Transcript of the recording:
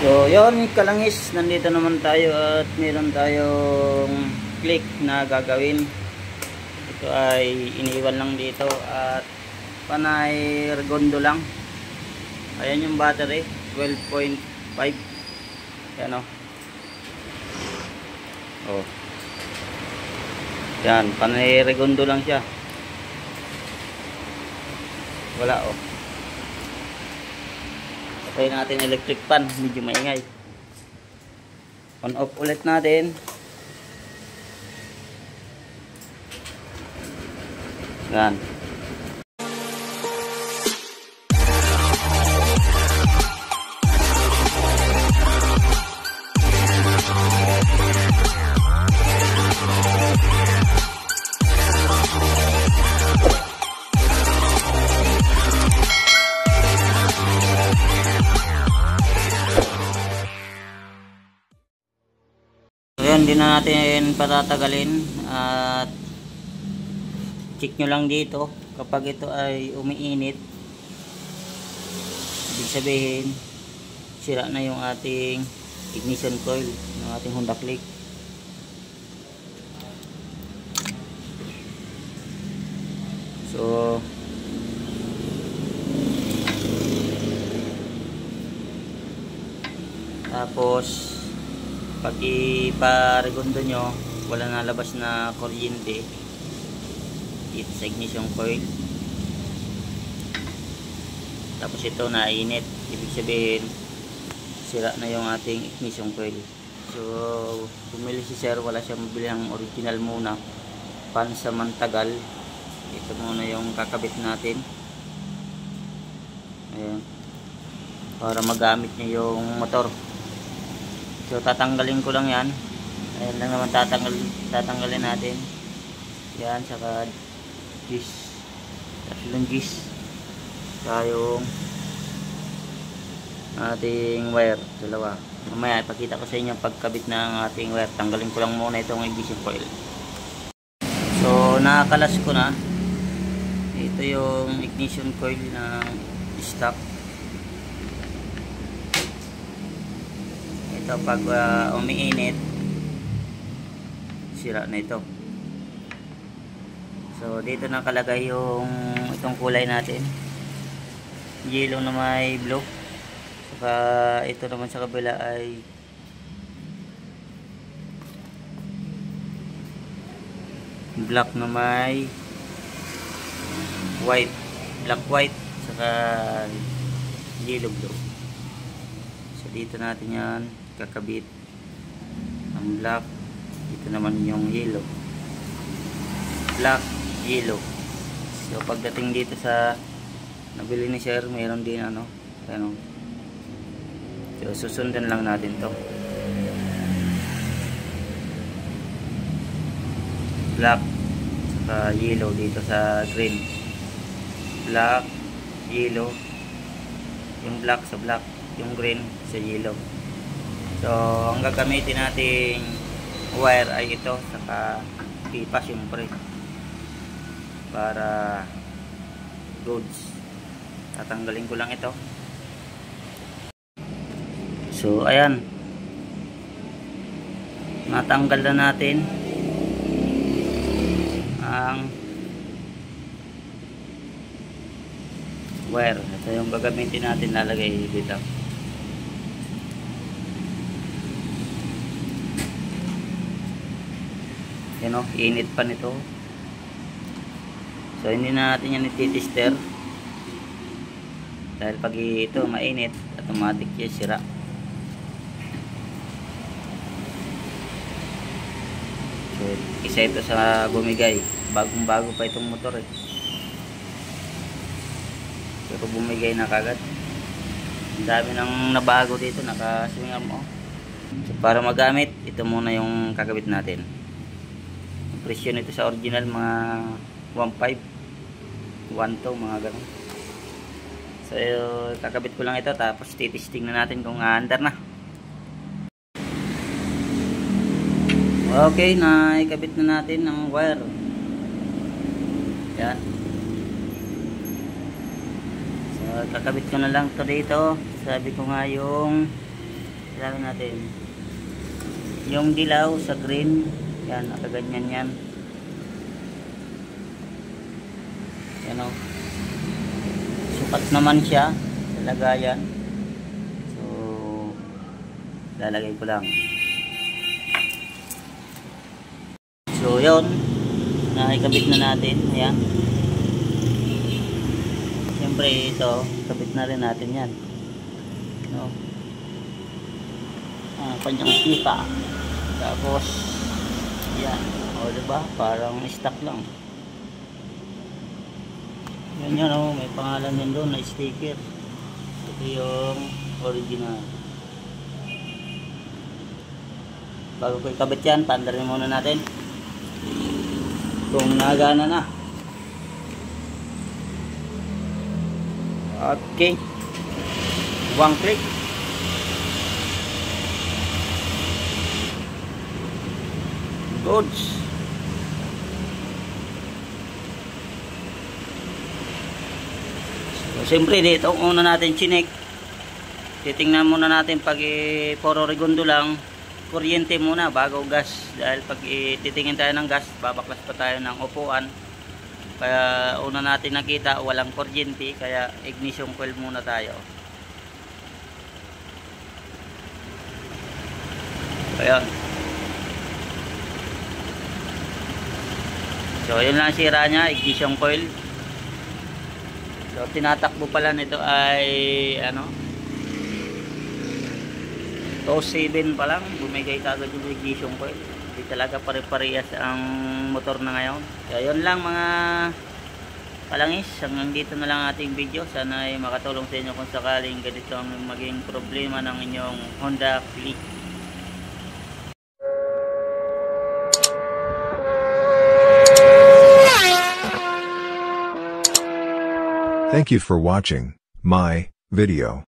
So yun kalangis, nandito naman tayo at meron tayong click na gagawin. Ito ay iniwan lang dito at panay regondo lang. Ayan yung battery 12.5. Yan o. Oh. Yan, panay regondo lang siya. Wala oh. Patay natin electric fan, medyo maingay. On off ulit natin. Yan. Hindi na natin patatagalin at check nyo lang dito kapag ito ay umiinit, ibig sabihin sira na yung ating ignition coil ng ating Honda Click. So tapos pag iparegondo nyo, wala nalabas na kuryente dito sa ignition coil. Tapos ito nainit, ibig sabihin sira na yung ating ignition coil. So bumili si sir, wala siyang mabili ng original muna, pansamantagal. Ito muna yung kakabit natin. Ayan, para magamit niya yung motor. So tatanggalin ko lang yan. Ayan lang naman tatanggalin natin. Yan, saka gis. Tatlong gis. Saka yung ating wire, dalawa. Mamaya ipakita ko sa inyo pagkabit ng ating wire. Tanggalin ko lang muna itong ignition coil. So nakakalas ko na. Ito yung ignition coil ng stock. Ito pag umiinit, sira na ito. So dito nakalagay yung itong kulay natin, yellow na may blue, saka ito naman sa kabila ay black na may white, black white, saka yellow blue. So dito natin yan kakabit ang black, ito naman yung yellow, black, yellow. So pagdating dito sa nabili ni sir, mayroon din ano. So susundan lang natin to, black saka yellow dito sa green, black, yellow, yung black sa black, yung green sa yellow. So ang gagamitin nating wire ay ito, saka pipa syempre para goods. Tatanggalin ko lang ito. So ayan, natanggal na natin ang wire. Ito yung gagamitin natin, lalagay dito. Yan o, init pa nito. So hindi na natin yan ititester dahil pag ito mainit, automatic yan sira. So isa ito sa bumigay, bagong bago pa itong motor eh, pero bumigay na kagad. Ang dami nang nabago dito, naka-swing arm mo. So para magamit, ito muna yung kakabit natin. Presyo nito sa original mga 1.5, 1.2, mga ganun. So kakabit ko lang ito, tapos titisting na natin kung aandar na. Okay, naikabit na natin ang wire. Yan. So kakabit ko na lang to dito. Sabi ko nga yung Ilagay natin. Yung dilaw sa green, yan, nakaganyan yan. Yan o. Sukat naman siya sa lagayan. So, lalagay ko lang. So, yun. Nakikabit na natin. Ayan. Siyempre, ito, kabit na rin natin yan. No? Kanyang kita. Tapos, yan. O, diba? Parang stock lang. Yan yan, o. May pangalan din doon na sticker. Ito yung original. Bago ko ikabit yan, paandarin muna natin. Kung nagana na. Okay. One click. Goods. So, siyempre dito una natin chinek. Titingnan muna natin pag puro regundo lang, kuryente muna bago gas. Dahil pag titingin tayo ng gas, babaklas pa tayo ng upuan. Kaya una natin nakita walang kuryente, kaya ignition coil muna tayo. Ayan. So yun lang sira nya, ignition coil. So tinatakbo pala nito ay ano, 2.7 pa lang, bumigay kagad yung ignition coil. Hindi talaga pare-parehas ang motor na ngayon. Kaya yun lang mga palangis, hanggang dito na lang ating video. Sana ay makatulong sa inyo kung sakaling ganito ang maging problema ng inyong Honda Click. Thank you for watching my video.